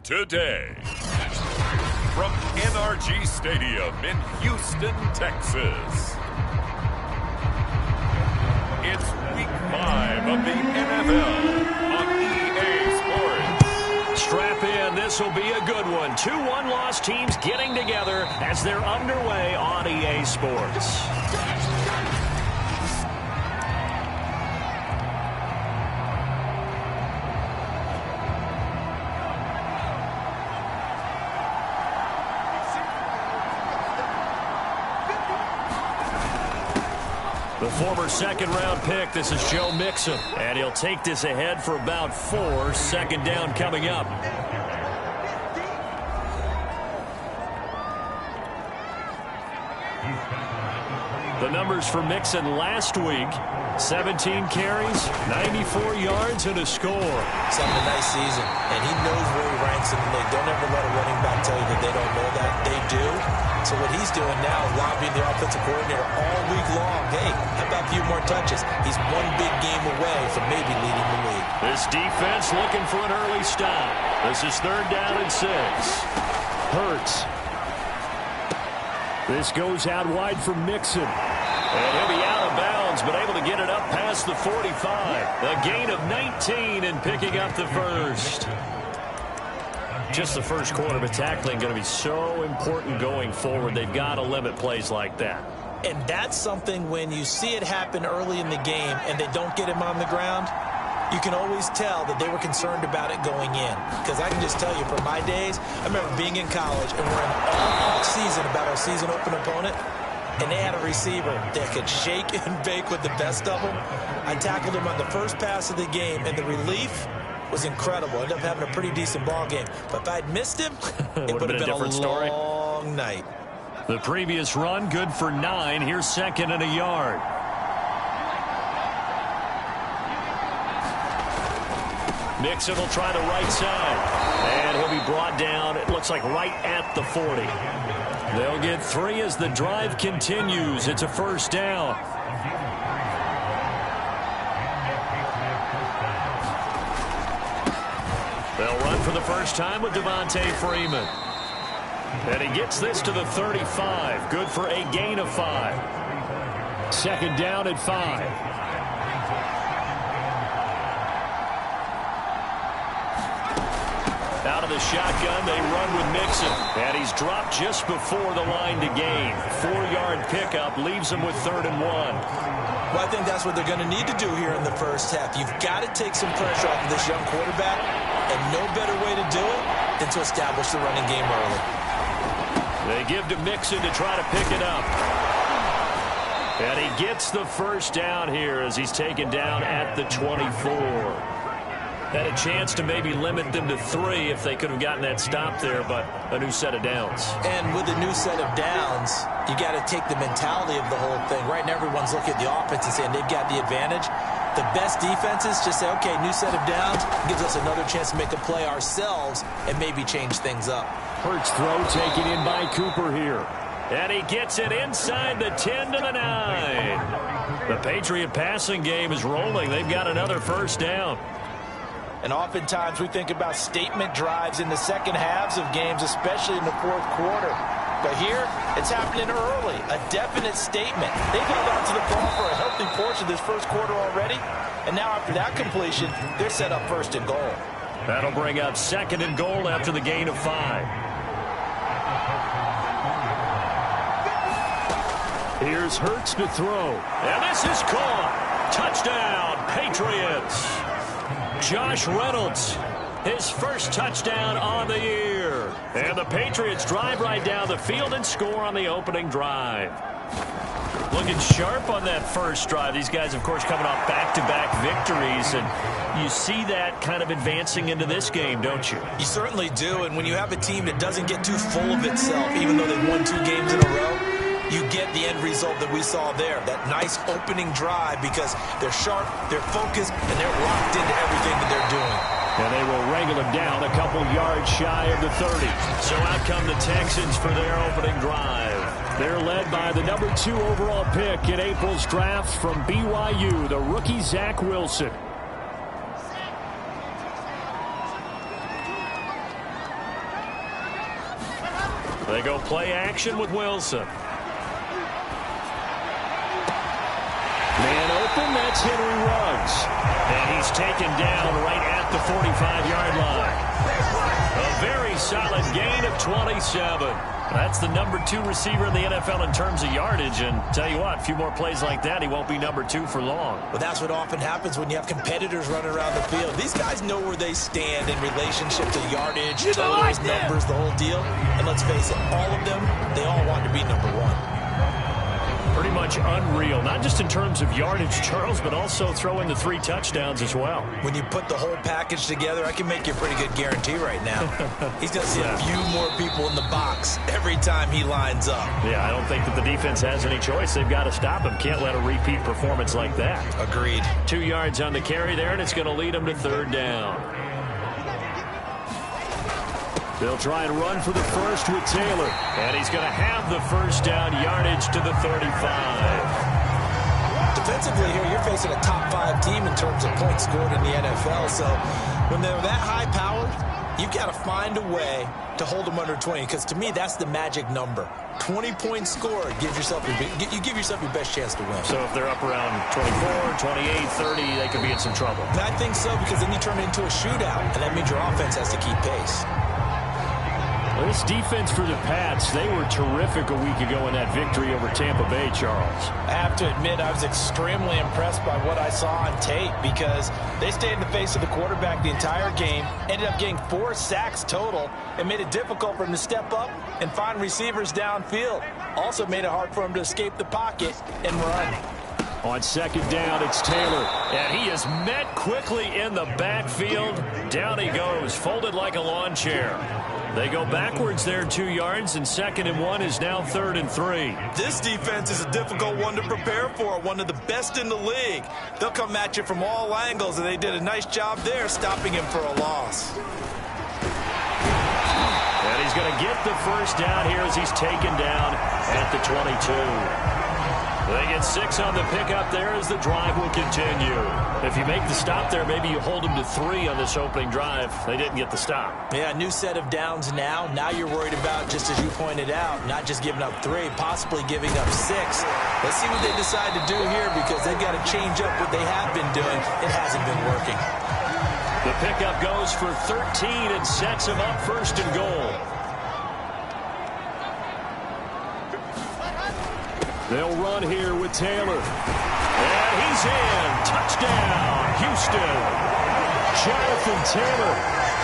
Today, from NRG Stadium in Houston, Texas, it's Week 5 of the NFL on EA Sports. Strap in, this will be a good one. Two one-loss teams getting together as they're underway on EA Sports. The former second-round pick, this is Joe Mixon, and he'll take this ahead for about 4. Second down coming up. The numbers for Mixon last week, 17 carries, 94 yards, and a score. It's having a nice season, and he knows where he ranks in the league. Don't ever let a running back tell you that they don't know that. They do. So what he's doing now is lobbying the offensive coordinator all week long. Hey, how about a few more touches? He's one big game away from maybe leading the league. This defense looking for an early stop. This is 3rd down and 6. Hurts. This goes out wide for Mixon. And he'll be out of bounds, but able to get it up past the 45. A gain of 19 and picking up the first. Just the first quarter, but tackling going to be so important going forward. They've got to limit plays like that. And that's something when you see it happen early in the game and they don't get him on the ground, you can always tell that they were concerned about it going in. Because I can just tell you from my days, I remember being in college and we're in all season about our season open opponent. And they had a receiver that could shake and bake with the best of them. I tackled him on the first pass of the game, and the relief was incredible. Ended up having a pretty decent ball game. But if I'd missed him, it would have been a long night. The previous run, good for 9. Here's 2nd and a yard. Mixon will try the right side. And he'll be brought down, it looks like right at the 40. They'll get 3 as the drive continues. It's a first down. They'll run for the first time with Devontae Freeman. And he gets this to the 35. Good for a gain of 5. 2nd down at 5. Out of the shotgun, they run with Mixon. And he's dropped just before the line to gain. 4-yard pickup leaves him with 3rd and 1. Well, I think that's what they're going to need to do here in the first half. You've got to take some pressure off of this young quarterback. And no better way to do it than to establish the running game early. They give to Mixon to try to pick it up. And he gets the first down here as he's taken down at the 24. Had a chance to maybe limit them to 3 if they could have gotten that stop there, but a new set of downs. And with a new set of downs, you got to take the mentality of the whole thing. Right now, everyone's looking at the offense and saying they've got the advantage. The best defenses just say, okay, new set of downs gives us another chance to make a play ourselves and maybe change things up. Hurts throw taken in by Cooper here. And he gets it inside the 10 to the 9. The Patriot passing game is rolling. They've got another first down. And oftentimes we think about statement drives in the second halves of games, especially in the 4th quarter. But here, it's happening early, a definite statement. They've held on to the ball for a healthy portion of this first quarter already. And now after that completion, they're set up 1st and goal. That'll bring up 2nd and goal after the gain of 5. Here's Hurts to throw. And this is caught. Touchdown, Patriots. Josh Reynolds, his first touchdown on the year. And the Patriots drive right down the field and score on the opening drive. Looking sharp on that first drive. These guys, of course, coming off back-to-back victories. And you see that kind of advancing into this game, don't you? You certainly do. And when you have a team that doesn't get too full of itself, even though they've won 2 games in a row, you get the end result that we saw there, that nice opening drive, because they're sharp, they're focused, and they're locked into everything that they're doing. And they will wrangle him down a couple yards shy of the 30. So out come the Texans for their opening drive. They're led by the number 2 overall pick in April's draft from BYU, the rookie Zach Wilson. They go play action with Wilson. Man open, that's Henry Ruggs. And he's taken down right at the 45-yard line. A very solid gain of 27. That's the #2 receiver in the NFL in terms of yardage. And tell you what, a few more plays like that, he won't be #2 for long. Well, that's what often happens when you have competitors running around the field. These guys know where they stand in relationship to yardage, totals, numbers, the whole deal. And let's face it, all of them, they all want to be #1. Pretty much unreal, not just in terms of yardage, Charles, but also throwing the 3 touchdowns as well. When you put the whole package together, I can make you a pretty good guarantee right now. He's going to see a few more people in the box every time he lines up. Yeah, I don't think that the defense has any choice. They've got to stop him. Can't let a repeat performance like that. Agreed. 2 yards on the carry there, and it's going to lead him to 3rd down. They'll try and run for the first with Taylor. And he's going to have the first down, yardage to the 35. Defensively here, you're facing a top 5 team in terms of points scored in the NFL. So when they're that high-powered, you've got to find a way to hold them under 20. Because to me, that's the magic number. 20 points scored, you give yourself your best chance to win. So if they're up around 24, 28, 30, they could be in some trouble. And I think so, because then you turn it into a shootout, and that means your offense has to keep pace. This defense for the Pats, they were terrific a week ago in that victory over Tampa Bay, Charles. I have to admit, I was extremely impressed by what I saw on tape because they stayed in the face of the quarterback the entire game, ended up getting 4 sacks total, and made it difficult for him to step up and find receivers downfield. Also made it hard for him to escape the pocket and run. On 2nd down, it's Taylor. And he is met quickly in the backfield. Down he goes, folded like a lawn chair. They go backwards there 2 yards, and 2nd and 1 is now 3rd and 3. This defense is a difficult one to prepare for, one of the best in the league. They'll come at you from all angles, and they did a nice job there stopping him for a loss. And he's going to get the first down here as he's taken down at the 22. They get 6 on the pickup there as the drive will continue. If you make the stop there, maybe you hold them to 3 on this opening drive. They didn't get the stop. Yeah, new set of downs now. Now you're worried about, just as you pointed out, not just giving up 3, possibly giving up 6. Let's see what they decide to do here because they've got to change up what they have been doing. It hasn't been working. The pickup goes for 13 and sets him up 1st and goal. They'll run here with Taylor. And he's in. Touchdown, Houston. Jonathan Taylor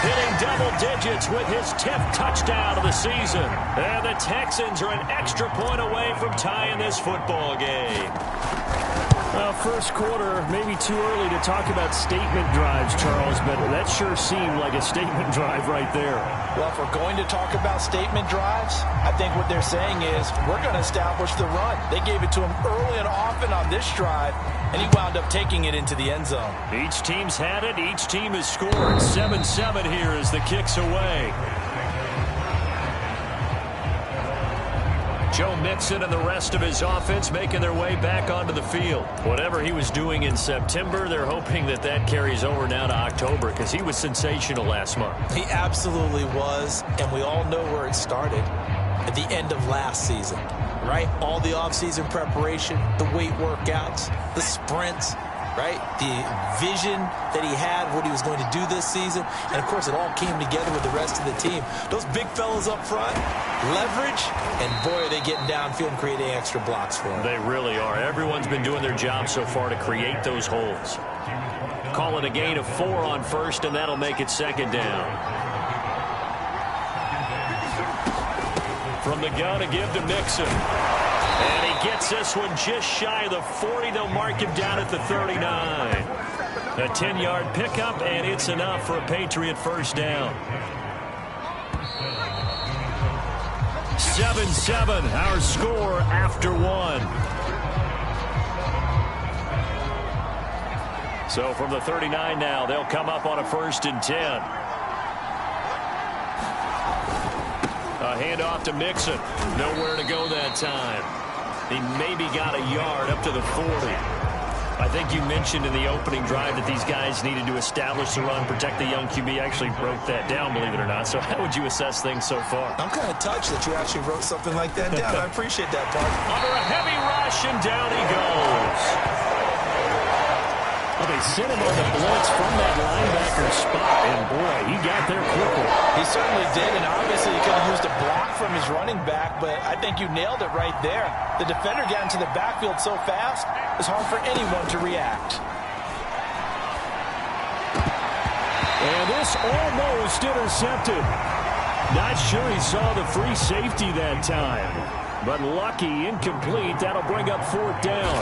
hitting double digits with his 10th touchdown of the season. And the Texans are an extra point away from tying this football game. Well, first quarter, maybe too early to talk about statement drives, Charles, but that sure seemed like a statement drive right there. Well, if we're going to talk about statement drives, I think what they're saying is we're going to establish the run. They gave it to him early and often on this drive, and he wound up taking it into the end zone. Each team's had it. Each team has scored. 7-7 here as the kick's away. Joe Mixon and the rest of his offense making their way back onto the field. Whatever he was doing in September, they're hoping that that carries over now to October because he was sensational last month. He absolutely was, and we all know where it started at the end of last season, right? All the offseason preparation, the weight workouts, the sprints, right? The vision that he had, what he was going to do this season. And, of course, it all came together with the rest of the team. Those big fellas up front, leverage, and, boy, are they getting downfield and creating extra blocks for him. They really are. Everyone's been doing their job so far to create those holes. Call it a gain of 4 on 1st, and that'll make it 2nd down. From the gun, a give to Mixon. And he gets this one just shy of the 40. They'll mark him down at the 39. A 10-yard pickup, and it's enough for a Patriot first down. 7-7, our score after 1. So from the 39 now, they'll come up on a 1st and 10. A handoff to Mixon. Nowhere to go that time. He maybe got a yard up to the 40. I think you mentioned in the opening drive that these guys needed to establish the run, protect the young QB. Actually broke that down, believe it or not. So how would you assess things so far? I'm kind of touched that you actually wrote something like that down. I appreciate that, Park. Under a heavy rush, and down he goes. Well, they sent him on the blitz from that linebacker spot, and boy, he got there quickly. He certainly did, and obviously he could have used a block from his running back, but I think you nailed it right there. The defender got into the backfield so fast, it was hard for anyone to react. And this almost intercepted. Not sure he saw the free safety that time, but lucky, incomplete. That'll bring up 4th down.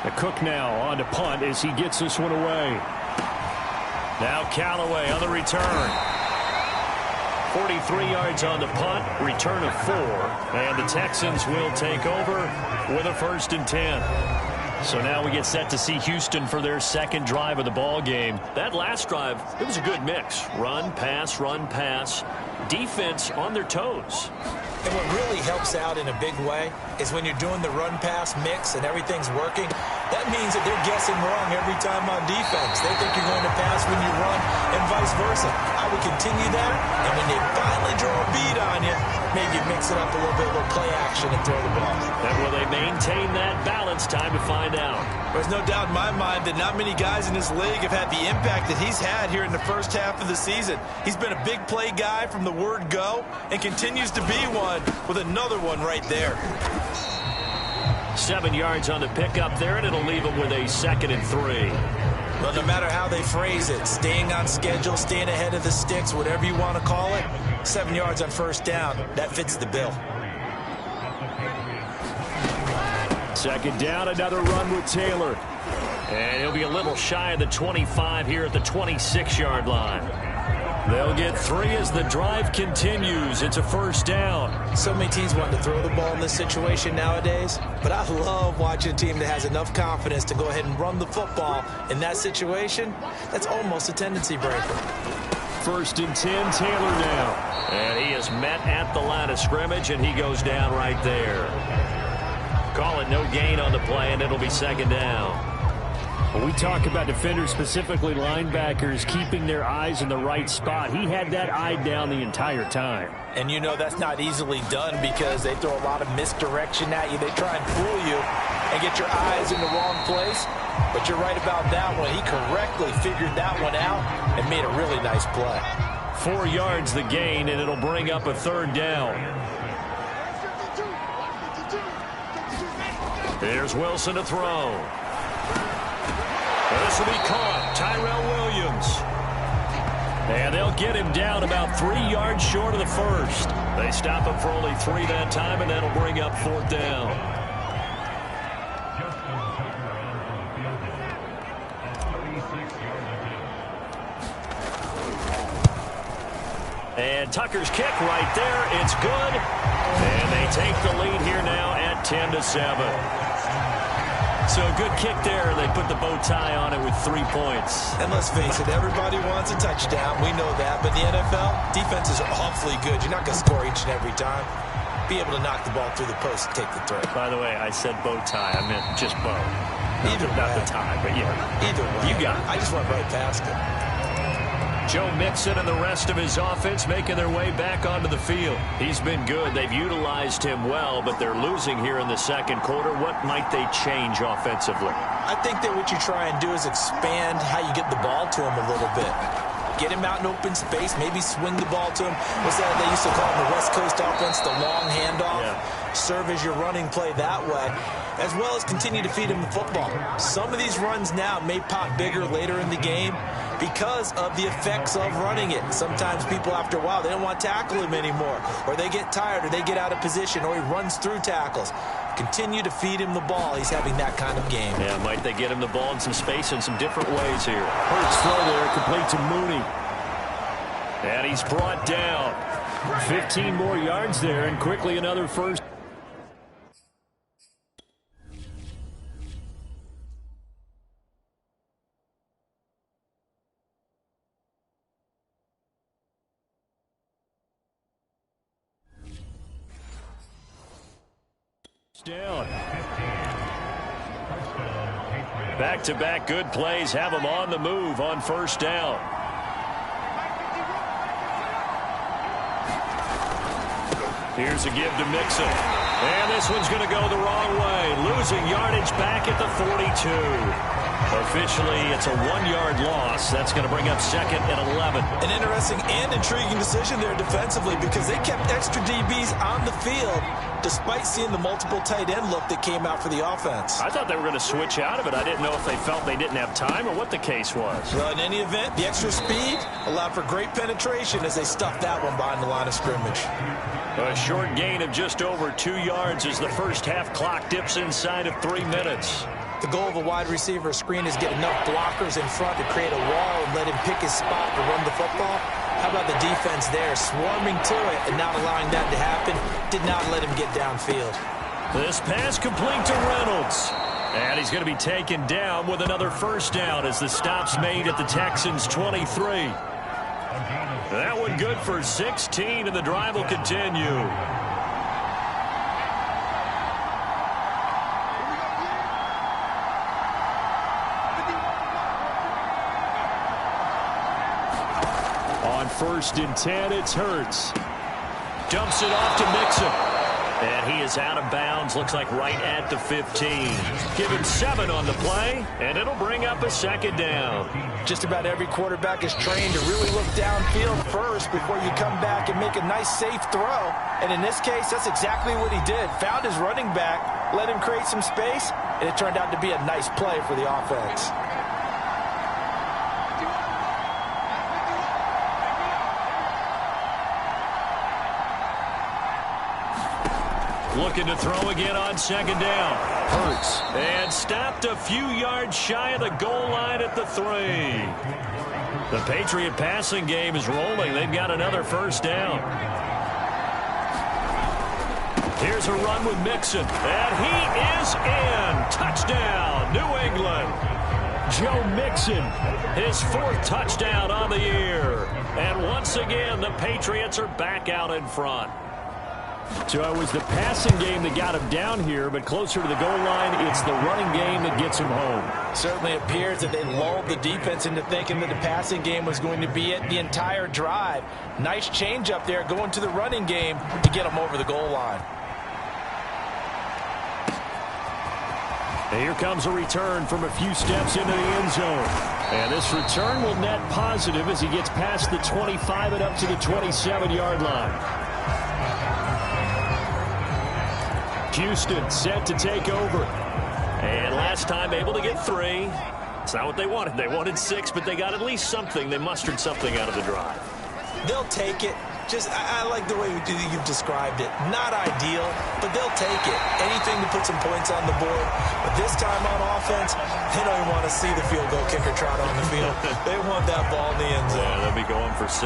The Cook now on to punt as he gets this one away. Now Callaway on the return. 43 yards on the punt, return of 4. And the Texans will take over with a 1st and 10. So now we get set to see Houston for their second drive of the ball game. That last drive, it was a good mix. Run, pass, defense on their toes. And what really helps out in a big way is when you're doing the run-pass mix and everything's working, that means that they're guessing wrong every time on defense. They think you're going to pass when you run and vice versa. I would continue that, and when they finally draw a bead on you, maybe mix it up a little bit, a little play action and throw the ball. And will they maintain that balance? Time to find out. There's no doubt in my mind that not many guys in this league have had the impact that he's had here in the first half of the season. He's been a big play guy from the word go and continues to be one with another one right there. 7 yards on the pickup there, and it'll leave him with a 2nd and 3. Well, no matter how they phrase it, staying on schedule, staying ahead of the sticks, whatever you want to call it, 7 yards on 1st down, that fits the bill. 2nd down, another run with Taylor. And he'll be a little shy of the 25 here at the 26-yard line. They'll get 3 as the drive continues. It's a 1st down. So many teams want to throw the ball in this situation nowadays, but I love watching a team that has enough confidence to go ahead and run the football. In that situation, that's almost a tendency breaker. 1st and 10, Taylor now. And he is met at the line of scrimmage, and he goes down right there. Call it no gain on the play, and it'll be 2nd down. When we talk about defenders, specifically linebackers, keeping their eyes in the right spot, he had that eye down the entire time. And you know that's not easily done because they throw a lot of misdirection at you. They try and fool you and get your eyes in the wrong place. But you're right about that one. He correctly figured that one out and made a really nice play. 4 yards the gain, and it'll bring up a 3rd down. Here's Wilson to throw. This will be caught. Tyrell Williams. And they'll get him down about 3 yards short of the 1st. They stop him for only 3 that time, and that'll bring up 4th down. And Tucker's kick right there. It's good. And they take the lead here now at 10-7. So a good kick there. They put the bow tie on it with 3 points. And let's face it, everybody wants a touchdown. We know that. But in the NFL, defenses are awfully good. You're not going to score each and every time. Be able to knock the ball through the post and take the throw. By the way, I said bow tie. I meant just bow. Not the tie, but yeah. Either way. You got it. I just went right past it. Joe Mixon and the rest of his offense making their way back onto the field. He's been good. They've utilized him well, but they're losing here in the 2nd quarter. What might they change offensively? I think that what you try and do is expand how you get the ball to him a little bit. Get him out in open space, maybe swing the ball to him. What's that they used to call in the West Coast offense, the long handoff? Yeah. Serve as your running play that way, as well as continue to feed him the football. Some of these runs now may pop bigger later in the game because of the effects of running it. Sometimes people, after a while, they don't want to tackle him anymore, or they get tired, or they get out of position, or he runs through tackles. Continue to feed him the ball. He's having that kind of game. Yeah, might they get him the ball in some space in some different ways here. Hurts throw there, complete to Mooney. And he's brought down. 15 more yards there, and quickly another 1st. Down. Back-to-back good plays have them on the move on first down. Here's a give to Mixon. And this one's going to go the wrong way. Losing yardage back at the 42. Officially, it's a 1-yard loss. That's going to bring up 2nd and 11. An interesting and intriguing decision there defensively because they kept extra DBs on the field despite seeing the multiple tight end look that came out for the offense. I thought they were going to switch out of it. I didn't know if they felt they didn't have time or what the case was. Well, in any event, the extra speed allowed for great penetration as they stuffed that one behind the line of scrimmage. A short gain of just over 2 yards as the first half clock dips inside of 3 minutes. The goal of a wide receiver screen is get enough blockers in front to create a wall and let him pick his spot to run the football. How about the defense there, swarming to it and not allowing that to happen? Did not let him get downfield. This pass complete to Reynolds. And he's going to be taken down with another first down as the stop's made at the Texans' 23. That one good for 16, and the drive will continue. On 1st and 10, it's Hurts. Dumps it off to Mixon. And he is out of bounds, looks like right at the 15. Give him 7 on the play, and it'll bring up a 2nd down. Just about every quarterback is trained to really look downfield first before you come back and make a nice, safe throw. And in this case, that's exactly what he did. Found his running back, let him create some space, and it turned out to be a nice play for the offense. Looking to throw again on 2nd down. Hurts. And stopped a few yards shy of the goal line at the 3. The Patriot passing game is rolling. They've got another first down. Here's a run with Mixon. And he is in. Touchdown, New England. Joe Mixon, his 4th touchdown on the year. And once again, the Patriots are back out in front. So it was the passing game that got him down here, but closer to the goal line, it's the running game that gets him home. Certainly appears that they lulled the defense into thinking that the passing game was going to be it the entire drive. Nice change up there going to the running game to get them over the goal line. And here comes a return from a few steps into the end zone. And this return will net positive as he gets past the 25 and up to the 27-yard line. Houston set to take over. And last time able to get 3. It's not what they wanted. They wanted 6, but they got at least something. They mustered something out of the drive. They'll take it. I like the way you've described it. Not ideal, but they'll take it. Anything to put some points on the board. But this time on offense, they don't even want to see the field goal kicker trot on the field. They want that ball in the end zone. Yeah, they'll be going for 6.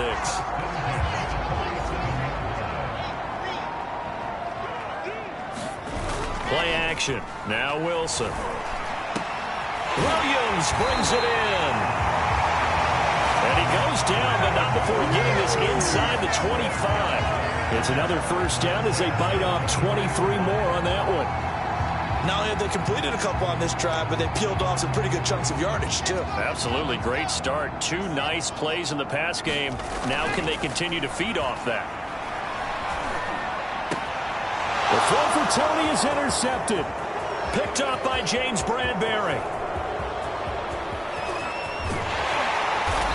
Play action. Now Wilson. Williams brings it in. And he goes down, but not before getting this inside the 25. It's another first down as they bite off 23 more on that one. Not only have they completed a couple on this drive, but they peeled off some pretty good chunks of yardage, too. Absolutely. Great start. 2 nice plays in the pass game. Now can they continue to feed off that? The throw for Tony is intercepted. Picked up by James Bradbury.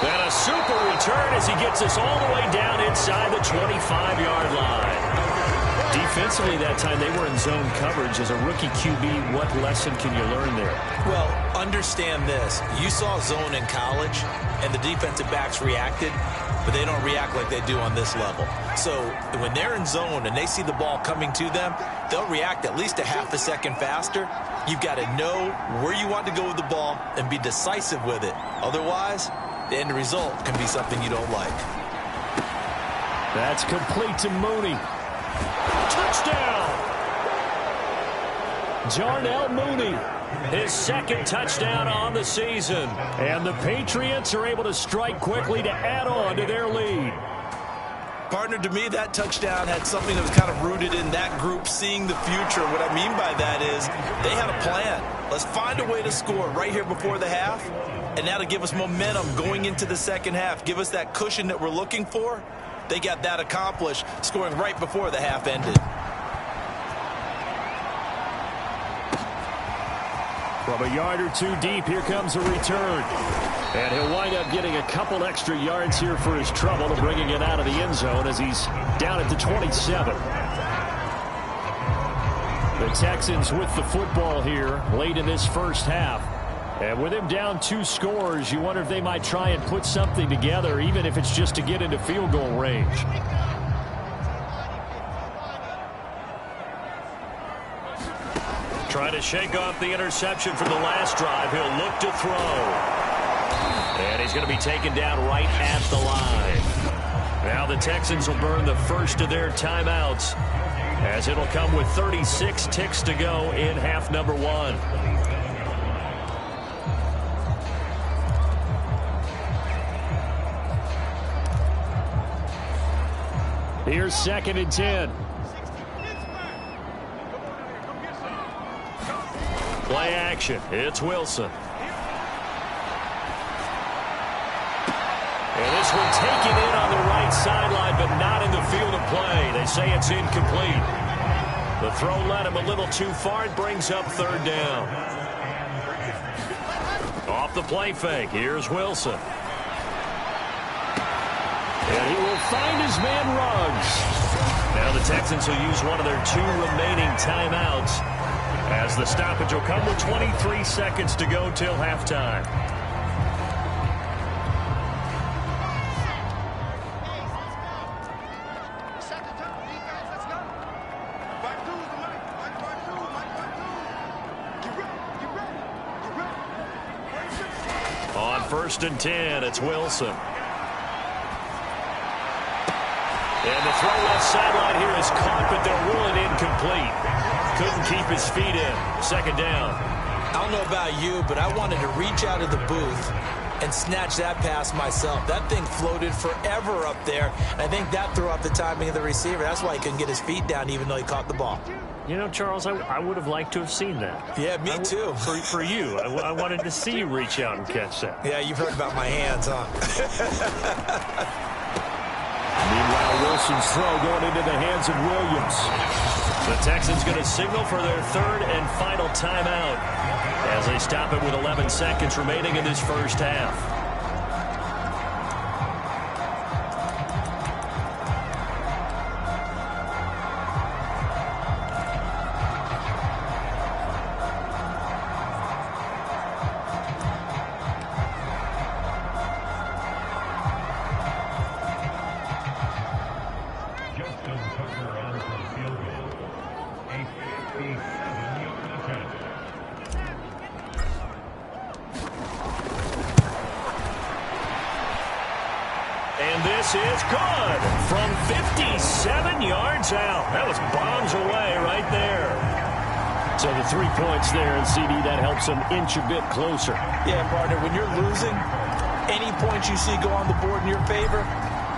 And a super return as he gets us all the way down inside the 25-yard line. Defensively that time, they were in zone coverage. As a rookie QB, what lesson can you learn there? Well, understand this. You saw zone in college, and the defensive backs reacted, but they don't react like they do on this level. So when they're in zone and they see the ball coming to them, they'll react at least a half a second faster. You've got to know where you want to go with the ball and be decisive with it. Otherwise, the end result can be something you don't like. That's complete to Mooney. Touchdown! Darnell Mooney, his 2nd touchdown on the season. And the Patriots are able to strike quickly to add on to their lead. Partner, to me, that touchdown had something that was kind of rooted in that group seeing the future. What I mean by that is they had a plan. Let's find a way to score right here before the half, and that'll give us momentum going into the second half, give us that cushion that we're looking for. They got that accomplished, scoring right before the half ended. From a yard or two deep, here comes a return. And he'll wind up getting a couple extra yards here for his trouble and bringing it out of the end zone as he's down at the 27. The Texans with the football here late in this first half. And with him down 2 scores, you wonder if they might try and put something together, even if it's just to get into field goal range. Trying to shake off the interception from the last drive. He'll look to throw. And he's going to be taken down right at the line. Now the Texans will burn the first of their timeouts, as it'll come with 36 ticks to go in half number 1. Here's 2nd and 10. Play action. It's Wilson. And this one taken in on the right sideline, but not in the field of play. They say it's incomplete. The throw led him a little too far. It brings up 3rd down. Off the play fake. Here's Wilson. And he will find his man Ruggs. Now the Texans will use one of their 2 remaining timeouts, as the stoppage will come with 23 seconds to go till halftime. On 1st and 10, it's Wilson. And the throw left sideline here is caught, but they'll rule it incomplete. Couldn't keep his feet in. 2nd down. I don't know about you, but I wanted to reach out of the booth and snatch that pass myself. That thing floated forever up there. I think that threw off the timing of the receiver. That's why he couldn't get his feet down, even though he caught the ball. You know, Charles, I would have liked to have seen that. Yeah, me too. For you. I wanted to see you reach out and catch that. Yeah, you've heard about my hands, huh? Meanwhile, Wilson's throw going into the hands of Williams. The Texans going to signal for their 3rd and final timeout as they stop it with 11 seconds remaining in this first half. And this is good from 57 yards out. That was bombs away right there. So the 3 points there, and CD, that helps them inch a bit closer. Yeah, partner, when you're losing, any points you see go on the board in your favor,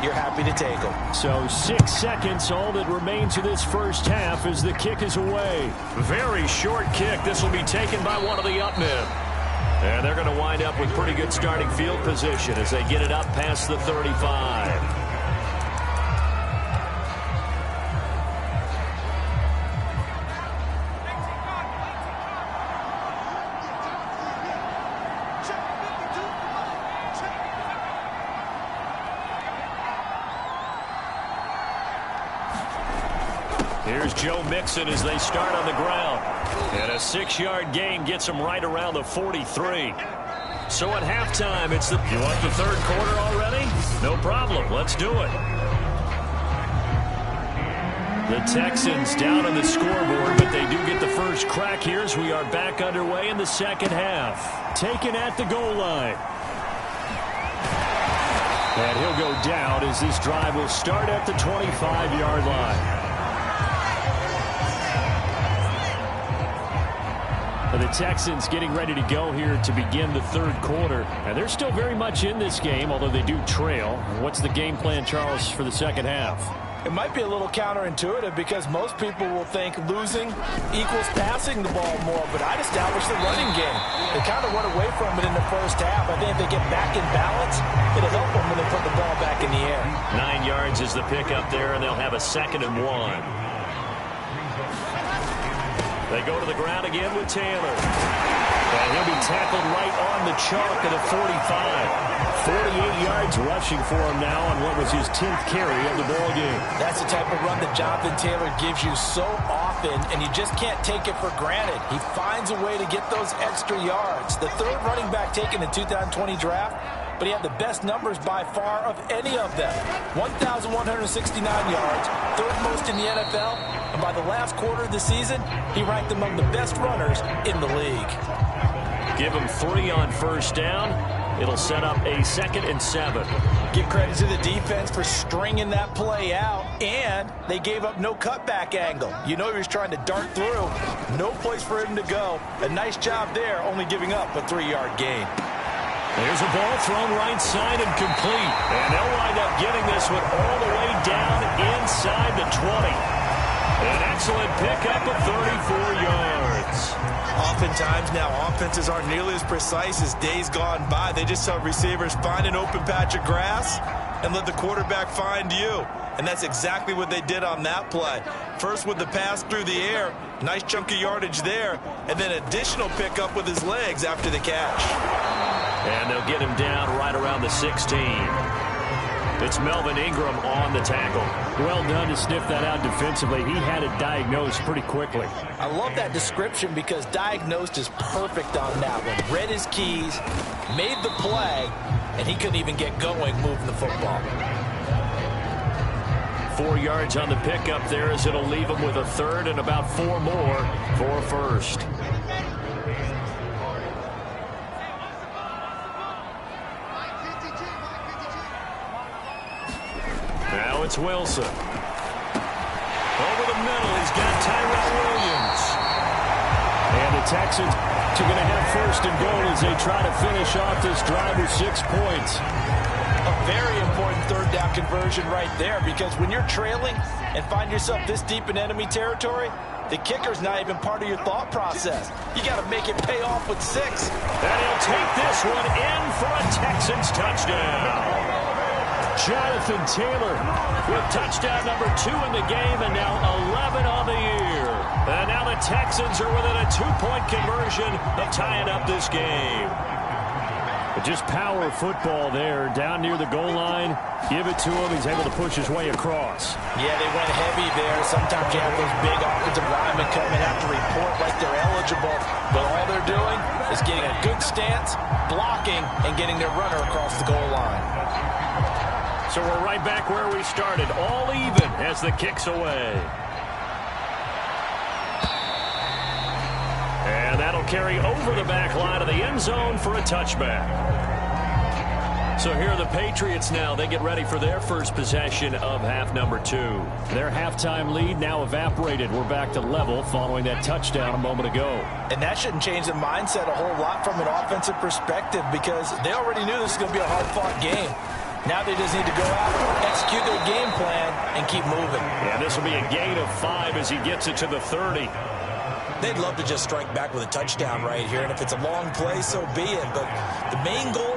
you're happy to take them. So 6 seconds, all that remains of this first half as the kick is away. Very short kick. This will be taken by one of the up men. And they're going to wind up with pretty good starting field position as they get it up past the 35. Here's Joe Mixon as they start on the ground. And a 6-yard gain gets them right around the 43. So at halftime, it's the... You want the 3rd quarter already? No problem. Let's do it. The Texans down on the scoreboard, but they do get the first crack here as we are back underway in the second half. Taken at the goal line. And he'll go down as this drive will start at the 25-yard line. Well, the Texans getting ready to go here to begin the third quarter. And they're still very much in this game, although they do trail. What's the game plan, Charles, for the second half? It might be a little counterintuitive because most people will think losing equals passing the ball more, but I'd establish the running game. They kind of went away from it in the first half. I think if they get back in balance, it'll help them when they put the ball back in the air. 9 yards is the pickup there, and they'll have a 2nd and 1. They go to the ground again with Taylor. And he'll be tackled right on the chalk at the 45. 48 yards rushing for him now on what was his 10th carry of the ball game. That's the type of run that Jonathan Taylor gives you so often, and you just can't take it for granted. He finds a way to get those extra yards. The third running back taken in the 2020 draft, but he had the best numbers by far of any of them. 1,169 yards, third most in the NFL, and by the last quarter of the season, he ranked among the best runners in the league. Give him 3 on first down. It'll set up a 2nd and 7. Give credit to the defense for stringing that play out, and they gave up no cutback angle. You know he was trying to dart through. No place for him to go. A nice job there, only giving up a 3-yard gain. There's a ball thrown right side and complete. And they'll wind up getting this one all the way down inside the 20. An excellent pickup of 34 yards. Oftentimes now, offenses aren't nearly as precise as days gone by. They just have receivers find an open patch of grass and let the quarterback find you. And that's exactly what they did on that play. First with the pass through the air, nice chunk of yardage there, and then additional pickup with his legs after the catch. And they'll get him down right around the 16. It's Melvin Ingram on the tackle. Well done to sniff that out defensively. He had it diagnosed pretty quickly. I love that description because diagnosed is perfect on that one. Read his keys, made the play, and he couldn't even get going moving the football. 4 yards on the pickup there as it'll leave him with a 3rd and about 4 more for a 1st. Now it's Wilson. Over the middle, he's got Tyrell Williams. And the Texans are going to have 1st and goal as they try to finish off this drive with 6 points. A very important third down conversion right there, because when you're trailing and find yourself this deep in enemy territory, the kicker's not even part of your thought process. You got to make it pay off with 6. And he'll take this one in for a Texans touchdown. Jonathan Taylor with touchdown number 2 in the game, and now 11 on the year. And now the Texans are within a 2-point conversion of tying up this game. But just power football there, down near the goal line. Give it to him. He's able to push his way across. Yeah, they went heavy there. Sometimes you have those big offensive linemen come and have to report like they're eligible. But all they're doing is getting a good stance, blocking, and getting their runner across the goal line. So we're right back where we started, all even as the kick's away. And that'll carry over the back line of the end zone for a touchback. So here are the Patriots now. They get ready for their first possession of half number 2. Their halftime lead now evaporated. We're back to level following that touchdown a moment ago. And that shouldn't change the mindset a whole lot from an offensive perspective, because they already knew this was going to be a hard-fought game. Now they just need to go out, execute their game plan, and keep moving. Yeah, this will be a gain of 5 as he gets it to the 30. They'd love to just strike back with a touchdown right here, and if it's a long play, so be it. But the main goal,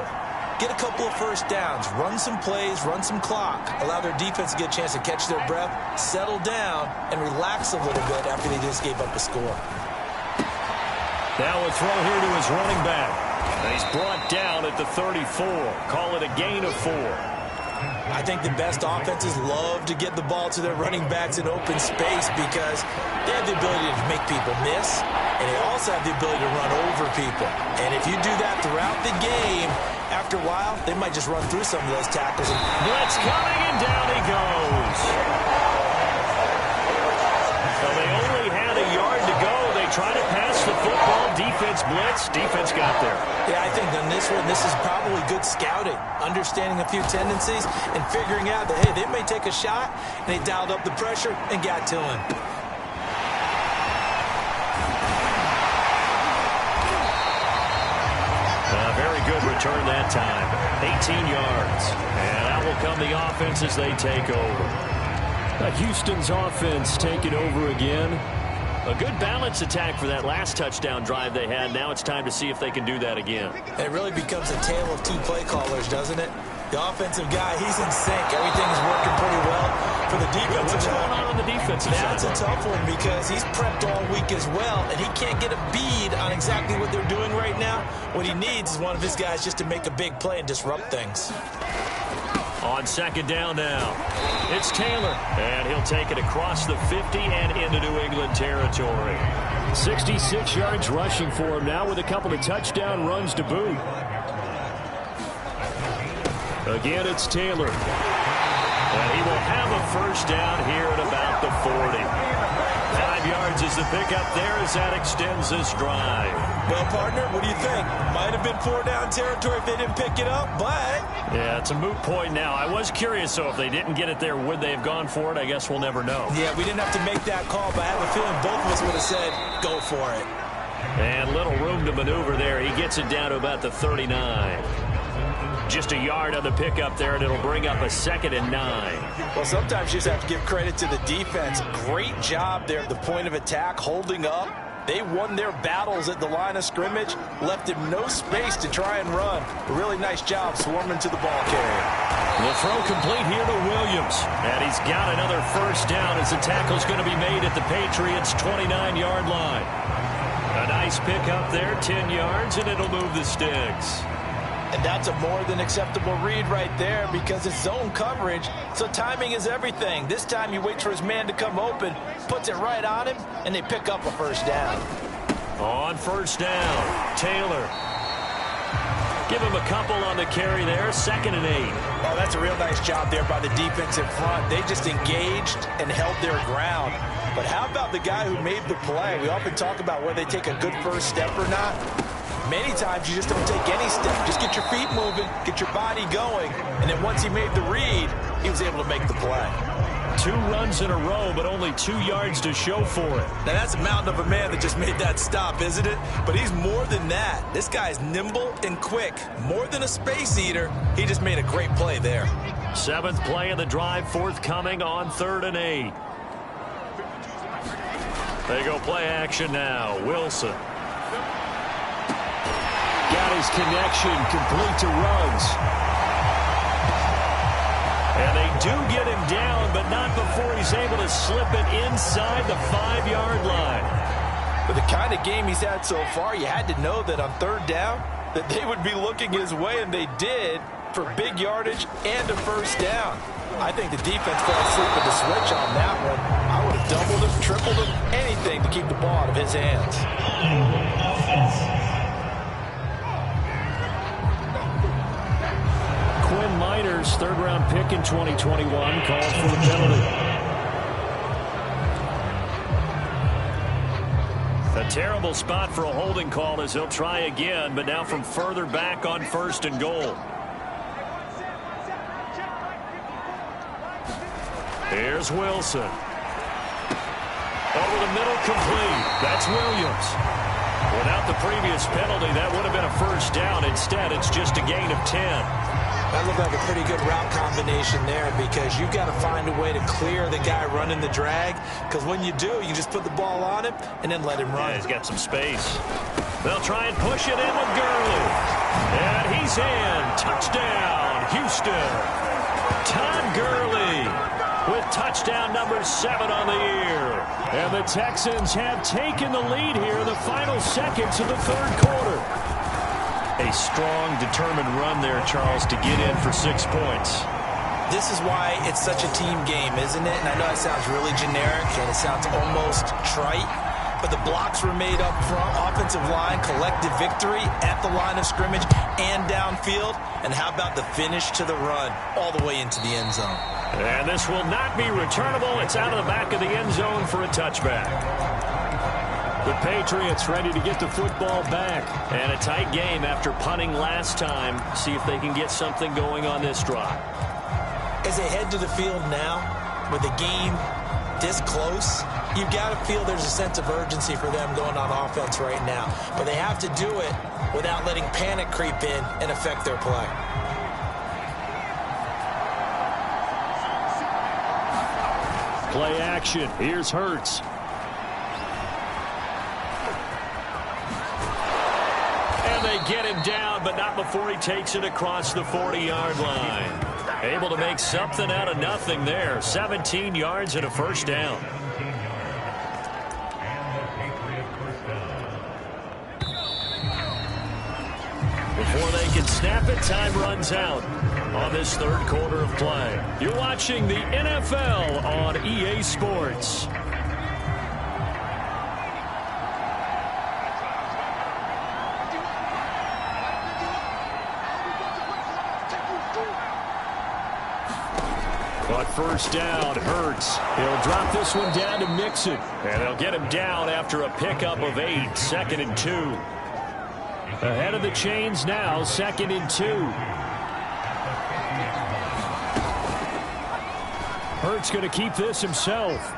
get a couple of first downs, run some plays, run some clock, allow their defense to get a chance to catch their breath, settle down, and relax a little bit after they just gave up a score. Now a throw here to his running back. And he's brought down at the 34. Call it a gain of 4. I think the best offenses love to get the ball to their running backs in open space because they have the ability to make people miss, and they also have the ability to run over people. And if you do that throughout the game, after a while, they might just run through some of those tackles. Blitz coming, and down he goes. So they only had a yard to go. They try to pass the football. Defense blitz. Defense got there. Yeah, I think on this one, this is probably good scouting, understanding a few tendencies, and figuring out that, hey, they may take a shot, and they dialed up the pressure and got to him. good return that time. 18 yards. And out will come the offense as they take over. Houston's offense taking over again. A good balance attack for that last touchdown drive they had. Now it's time to see if they can do that again. It really becomes a tale of two play callers, doesn't it? The offensive guy, he's in sync. Everything's working pretty well for the defense. What's going on the defensive side? That's a tough one because he's prepped all week as well, and he can't get a bead on exactly what they're doing right now. What he needs is one of his guys just to make a big play and disrupt things. On second down now, it's Taylor, and he'll take it across the 50 and into New England territory. 66 yards rushing for him now with a couple of touchdown runs to boot. Again, it's Taylor. And he will have a first down here at about the 40. 5 yards is the pickup there as that extends this drive. Well, partner, what do you think? Might have been 4 down territory if they didn't pick it up, but... Yeah, it's a moot point now. I was curious, so if they didn't get it there, would they have gone for it? I guess we'll never know. Yeah, we didn't have to make that call, but I have a feeling both of us would have said, go for it. And little room to maneuver there. He gets it down to about the 39. Just a yard on the pickup there, and it'll bring up a 2nd and 9. Well, sometimes you just have to give credit to the defense. Great job there at the point of attack, holding up. They won their battles at the line of scrimmage, left him no space to try and run. A really nice job swarming to the ball carrier. The throw complete here to Williams. And he's got another first down as the tackle's going to be made at the Patriots' 29-yard line. A nice pickup there, 10 yards, and it'll move the sticks. And that's a more than acceptable read right there because it's zone coverage, so timing is everything. This time he waits for his man to come open, puts it right on him, and they pick up a first down. On first down, Taylor. Give him a couple on the carry there, 2nd and 8. Oh, that's a real nice job there by the defensive front. They just engaged and held their ground. But how about the guy who made the play? We often talk about whether they take a good first step or not. Many times you just don't take any step. Just get your feet moving, get your body going, and then once he made the read, he was able to make the play. 2 runs in a row, but only 2 yards to show for it. Now that's a mountain of a man that just made that stop, isn't it? But he's more than that. This guy's nimble and quick. More than a space eater, he just made a great play there. 7th play of the drive, forthcoming on 3rd and 8. They go play action now. Wilson. Got his connection complete to Ruggs. And they do get him down, but not before he's able to slip it inside the 5-yard line. With the kind of game he's had so far, you had to know that on 3rd down, that they would be looking his way, and they did, for big yardage and a first down. I think the defense fell asleep with the switch on that one. I would have doubled him, tripled him, anything to keep the ball out of his hands. Quinn Miners, 3rd-round pick in 2021, called for the penalty. A terrible spot for a holding call as he'll try again, but now from further back on 1st and goal. Here's Wilson. Over the middle, complete. That's Williams. Without the previous penalty, that would have been a first down. Instead, it's just a gain of 10. That looked like a pretty good route combination there because you've got to find a way to clear the guy running the drag, because when you do, you just put the ball on him and then let him run. Yeah, he's got some space. They'll try and push it in with Gurley. And he's in. Touchdown, Houston. Todd Gurley with touchdown number 7 on the year. And the Texans have taken the lead here in the final seconds of the 3rd quarter. A strong, determined run there, Charles, to get in for 6 points. This is why it's such a team game, isn't it? And I know it sounds really generic and it sounds almost trite, but the blocks were made up front, offensive line, collective victory at the line of scrimmage and downfield. And how about the finish to the run all the way into the end zone? And this will not be returnable. It's out of the back of the end zone for a touchback. The Patriots ready to get the football back. And a tight game after punting last time. See if they can get something going on this drive. As they head to the field now, with a game this close, you've got to feel there's a sense of urgency for them going on offense right now. But they have to do it without letting panic creep in and affect their play. Play action. Here's Hurts. And they get him down, but not before he takes it across the 40-yard line. Able to make something out of nothing there. 17 yards and a first down. Before they can snap it, time runs out on this third quarter of play. You're watching the NFL on EA Sports. On first down, Hurts. He'll drop this one down to Mixon. And they'll get him down after a pickup of 8. 2nd and 2. Ahead of the chains now, 2nd and 2. Hurts going to keep this himself.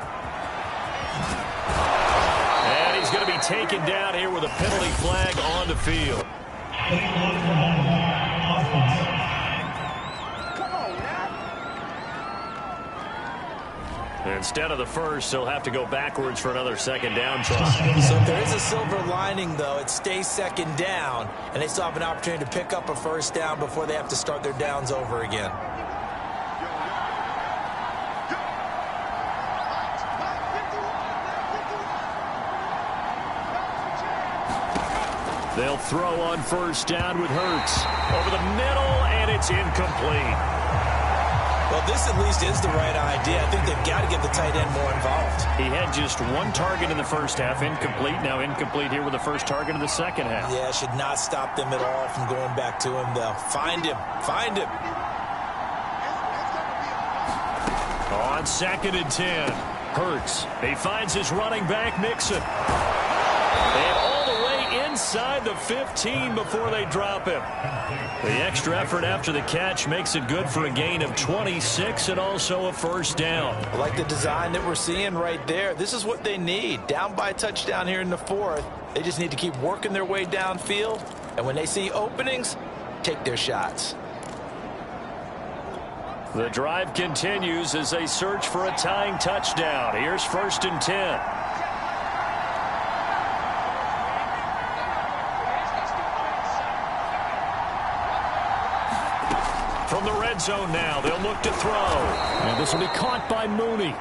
And he's going to be taken down here with a penalty flag on the field. Instead of the first, they'll have to go backwards for another second down try. So if there is a silver lining, though, it stays second down, and they still have an opportunity to pick up a first down before they have to start their downs over again. They'll throw on first down with Hurts. Over the middle, and it's incomplete. Well, this at least is the right idea. I think they've got to get the tight end more involved. He had just one target in the first half, incomplete. Now incomplete here with the first target in the second half. Yeah, should not stop them at all from going back to him, though. Find him. Find him. On 2nd and 10, Hurts. He finds his running back, Mixon. And all the way inside the 15 before they drop him. The extra effort after the catch makes it good for a gain of 26 and also a first down. I like the design that we're seeing right there. This is what they need. Down by a touchdown here in the 4th. They just need to keep working their way downfield. And when they see openings, take their shots. The drive continues as they search for a tying touchdown. Here's 1st and 10. From the red zone now, they'll look to throw. And this will be caught by Mooney.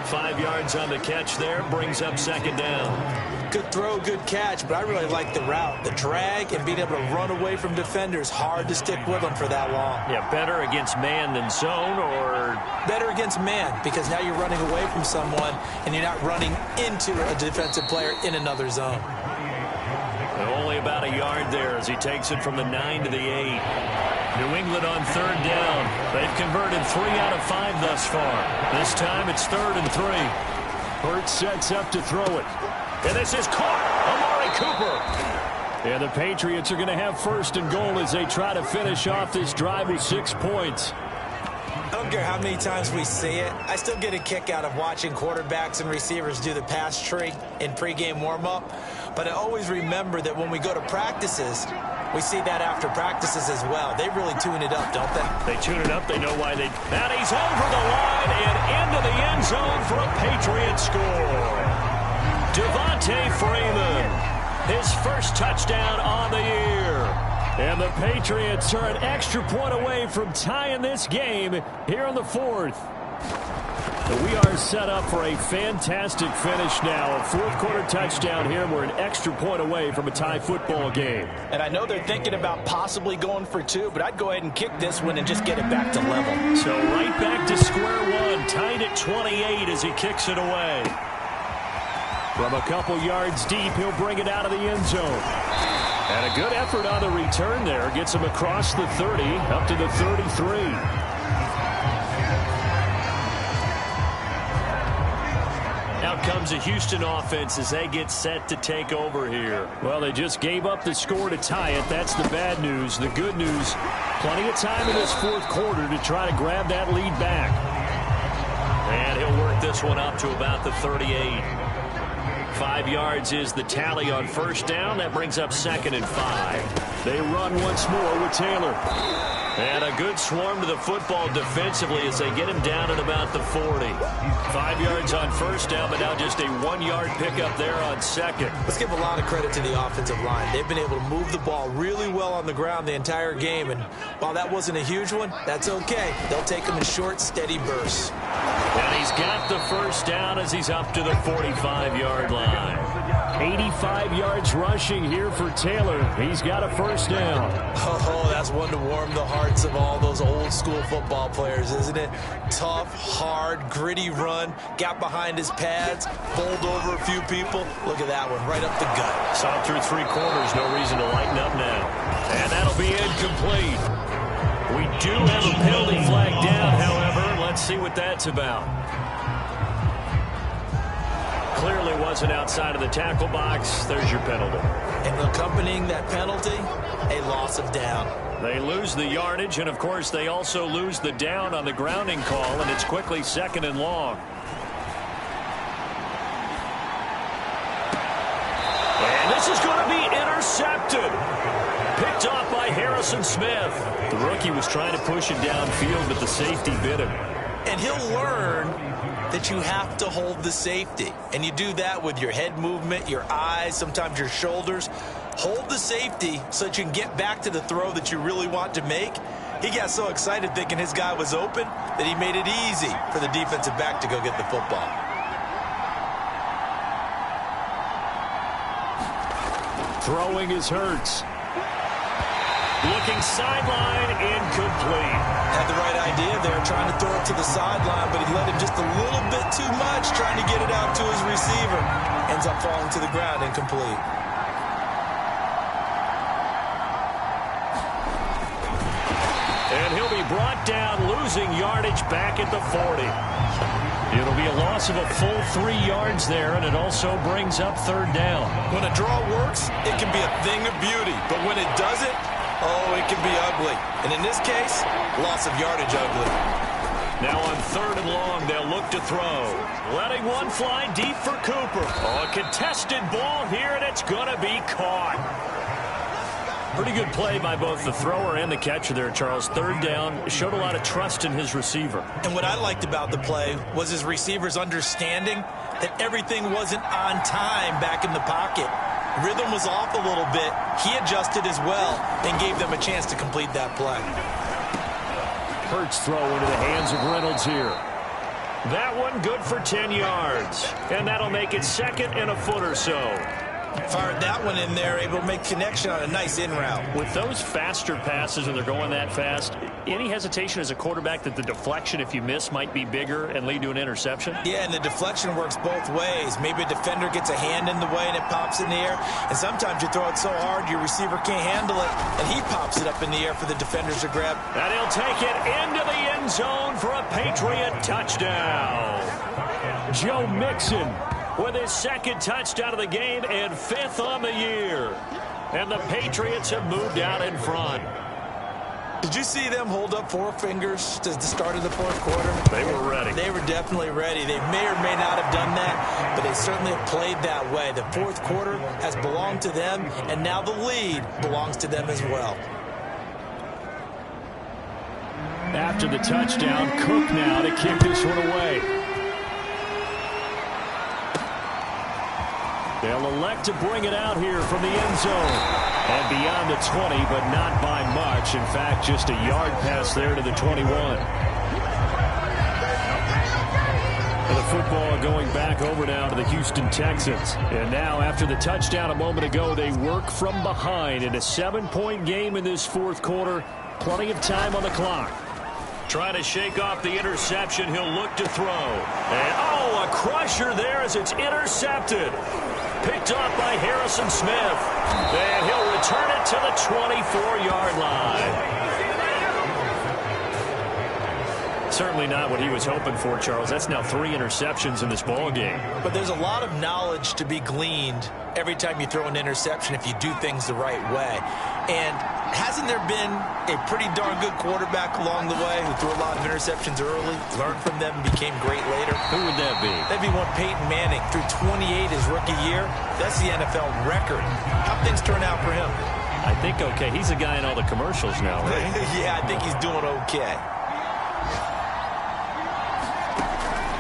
5 yards on the catch there, brings up 2nd down. Good throw, good catch, but I really like the route. The drag and being able to run away from defenders, hard to stick with them for that long. Yeah, better against man than zone, or? Better against man, because now you're running away from someone and you're not running into a defensive player in another zone. And only about a yard there as he takes it from the 9 to the 8. New England on 3rd down. They've converted 3 out of 5 thus far. This time it's 3rd and 3. Hurts sets up to throw it. And this is caught. Amari Cooper. And the Patriots are going to have 1st and goal as they try to finish off this drive with 6 points. I don't care how many times we see it. I still get a kick out of watching quarterbacks and receivers do the pass tree in pregame warm-up. But I always remember that when we go to practices, we see that after practices as well. They really tune it up, don't they? They tune it up. They know why they... And he's over the line and into the end zone for a Patriot score. Devontae Freeman, his first touchdown on the year. And the Patriots are an extra point away from tying this game here in the 4th. We are set up for a fantastic finish now. A 4th quarter touchdown here. We're an extra point away from a tie football game. And I know they're thinking about possibly going for 2, but I'd go ahead and kick this one and just get it back to level. So right back to square one. Tied at 28 as he kicks it away. From a couple yards deep, he'll bring it out of the end zone. And a good effort on the return there. Gets him across the 30, up to the 33. Out comes a Houston offense as they get set to take over here. Well, they just gave up the score to tie it. That's the bad news. The good news, plenty of time in this 4th quarter to try to grab that lead back. this one up to about the 38. 5 yards is the tally on first down. That brings up 2nd and 5. They run once more with Taylor. And a good swarm to the football defensively as they get him down at about the 40. 5 yards on first down, but now just a 1-yard pickup there on second. Let's give a lot of credit to the offensive line. They've been able to move the ball really well on the ground the entire game. And while that wasn't a huge one, that's okay. They'll take them in short, steady bursts. And he's got the first down as he's up to the 45-yard line. 85 yards rushing here for Taylor. He's got a first down. Oh, that's one to warm the hearts of all those old-school football players, isn't it? Tough, hard, gritty run. Got behind his pads, bowled over a few people. Look at that one, right up the gut. Saw through 3 quarters, no reason to lighten up now. And that'll be incomplete. We do have a penalty flag down, however. Let's see what that's about. Clearly wasn't outside of the tackle box. There's your penalty. And accompanying that penalty, a loss of down. They lose the yardage, and of course they also lose the down on the grounding call, and it's quickly 2nd and long. And this is going to be intercepted. Picked off by Harrison Smith. The rookie was trying to push it downfield, but the safety bit him. And he'll learn that you have to hold the safety. And you do that with your head movement, your eyes, sometimes your shoulders. Hold the safety so that you can get back to the throw that you really want to make. He got so excited thinking his guy was open that he made it easy for the defensive back to go get the football. Throwing is Hurts. Looking sideline, incomplete. Had the right idea there, trying to throw it to the sideline, but he let him just a little bit too much, trying to get it out to his receiver. Ends up falling to the ground, incomplete. And he'll be brought down, losing yardage back at the 40. It'll be a loss of a full 3 yards there, and it also brings up 3rd down. When a draw works, it can be a thing of beauty, but when it doesn't, oh, it can be ugly. And in this case, loss of yardage ugly. Now on 3rd and long, they'll look to throw. Letting one fly deep for Cooper. Oh, a contested ball here, and it's going to be caught. Pretty good play by both the thrower and the catcher there, Charles. 3rd down, showed a lot of trust in his receiver. And what I liked about the play was his receiver's understanding that everything wasn't on time back in the pocket. Rhythm was off a little bit. He adjusted as well and gave them a chance to complete that play. Hurts throw into the hands of Reynolds here. That one good for 10 yards. And that'll make it 2nd and a foot or so. Fired that one in there, able to make connection on a nice in route. With those faster passes, when they're going that fast, any hesitation as a quarterback that the deflection, if you miss, might be bigger and lead to an interception? Yeah, and the deflection works both ways. Maybe a defender gets a hand in the way and it pops in the air. And sometimes you throw it so hard your receiver can't handle it, and he pops it up in the air for the defenders to grab. And he'll take it into the end zone for a Patriot touchdown. Joe Mixon with his 2nd touchdown of the game and 5th on the year. And the Patriots have moved out in front. Did you see them hold up 4 fingers to the start of the 4th quarter? They were ready. They were definitely ready. They may or may not have done that, but they certainly have played that way. The 4th quarter has belonged to them, and now the lead belongs to them as well. After the touchdown, Cook now to kick this one away. They'll elect to bring it out here from the end zone. And beyond the 20, but not by much. In fact, just a yard pass there to the 21. And the football going back over now to the Houston Texans. And now, after the touchdown a moment ago, they work from behind in a 7-point game in this 4th quarter. Plenty of time on the clock. Trying to shake off the interception. He'll look to throw. And, oh, a crusher there as it's intercepted. Picked off by Harrison Smith. And he'll return it to the 24-yard line. Certainly not what he was hoping for, Charles. That's now 3 interceptions in this ball game. But there's a lot of knowledge to be gleaned every time you throw an interception if you do things the right way. And hasn't there been a pretty darn good quarterback along the way who threw a lot of interceptions early, learned from them, and became great later? Who would that be? That'd be one Peyton Manning. Threw 28 his rookie year. That's the NFL record. How'd things turn out for him? I think okay. He's a guy in all the commercials now, right? Yeah, I think he's doing okay.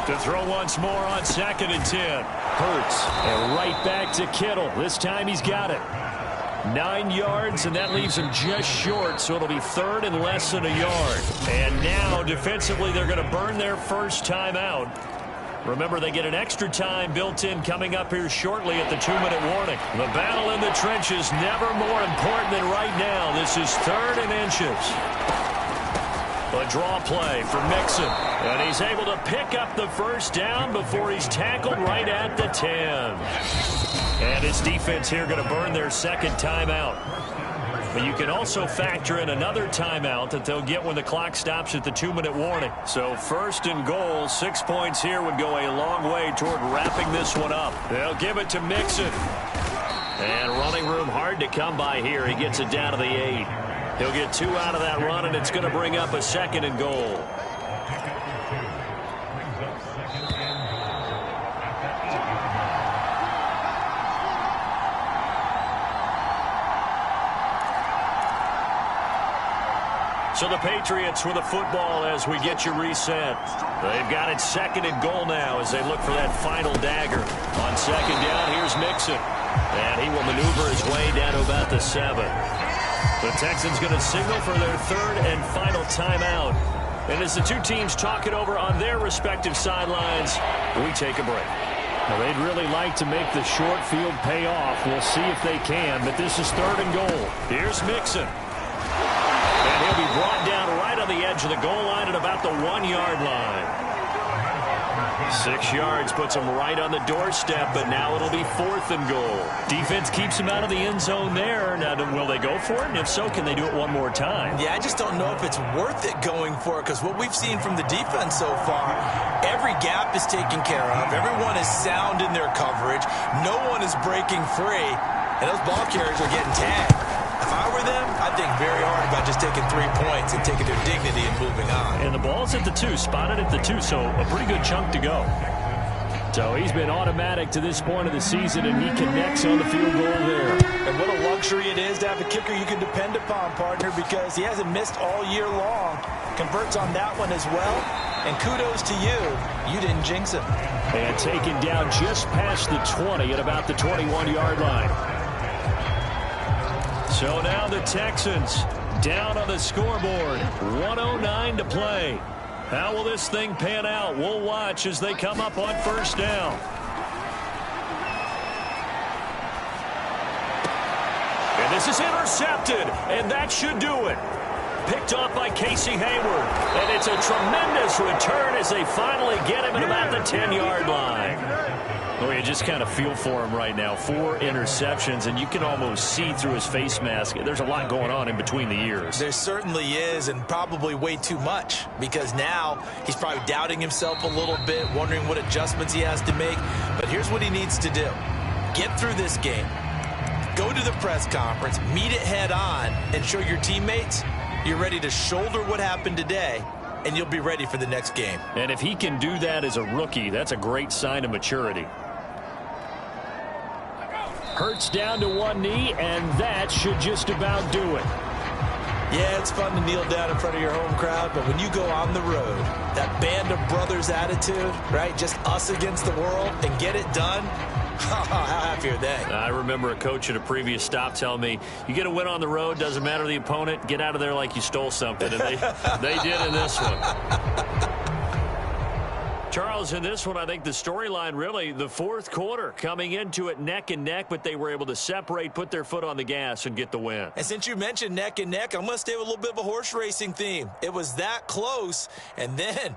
To throw once more on 2nd and 10. Hurts. And right back to Kittle. This time he's got it. 9 yards, and that leaves him just short, so it'll be 3rd and less than a yard. And now, defensively, they're going to burn their first timeout. Remember, they get an extra time built in coming up here shortly at the 2-minute warning. The battle in the trenches, never more important than right now. This is 3rd and inches. A draw play for Mixon. And he's able to pick up the first down before he's tackled right at the 10. And his defense here going to burn their second timeout. But you can also factor in another timeout that they'll get when the clock stops at the 2-minute warning. So 1st and goal, 6 points here would go a long way toward wrapping this one up. They'll give it to Mixon. And running room hard to come by here. He gets it down to the 8. He'll get 2 out of that run, and it's going to bring up a 2nd and goal. So the Patriots with the football as we get you reset. They've got it 2nd and goal now as they look for that final dagger. On 2nd down, here's Mixon. And he will maneuver his way down to about the 7. The Texans going to signal for their 3rd and final timeout. And as the two teams talk it over on their respective sidelines, we take a break. Well, they'd really like to make the short field pay off. We'll see if they can, but this is 3rd and goal. Here's Mixon. And he'll be brought down right on the edge of the goal line at about the 1-yard line. 6 yards puts him right on the doorstep, but now it'll be 4th and goal. Defense keeps him out of the end zone there. Now, will they go for it? And if so, can they do it one more time? Yeah, I just don't know if it's worth it going for it, because what we've seen from the defense so far, every gap is taken care of. Everyone is sound in their coverage. No one is breaking free, and those ball carriers are getting tagged. If I were them, I'd think very hard about just taking 3 points and taking their dignity and moving on. And the ball's at the 2, spotted at the 2, so a pretty good chunk to go. So he's been automatic to this point of the season, and he connects on the field goal there. And what a luxury it is to have a kicker you can depend upon, partner, because he hasn't missed all year long. Converts on that one as well. And kudos to you. You didn't jinx him. And taken down just past the 20 at about the 21-yard line. So now the Texans down on the scoreboard. 1:09 to play. How will this thing pan out? We'll watch as they come up on 1st down. And this is intercepted, and that should do it. Picked off by Casey Hayward. And it's a tremendous return as they finally get him at about the 10-yard line. Well, you just kind of feel for him right now. 4 interceptions, and you can almost see through his face mask. There's a lot going on in between the ears. There certainly is, and probably way too much, because now he's probably doubting himself a little bit, wondering what adjustments he has to make. But here's what he needs to do. Get through this game. Go to the press conference, meet it head on, and show your teammates you're ready to shoulder what happened today, and you'll be ready for the next game. And if he can do that as a rookie, that's a great sign of maturity. Hurts down to one knee, and that should just about do it. Yeah, it's fun to kneel down in front of your home crowd, but when you go on the road, that band of brothers attitude, right, just us against the world, and get it done, how happy are they? I remember a coach at a previous stop telling me, you get a win on the road, doesn't matter the opponent, get out of there like you stole something. And they did in this one. Charles, in this one, I think the storyline really, the 4th quarter, coming into it neck and neck, but they were able to separate, put their foot on the gas, and get the win. And since you mentioned neck and neck, I'm going to stay with a little bit of a horse racing theme. It was that close, and then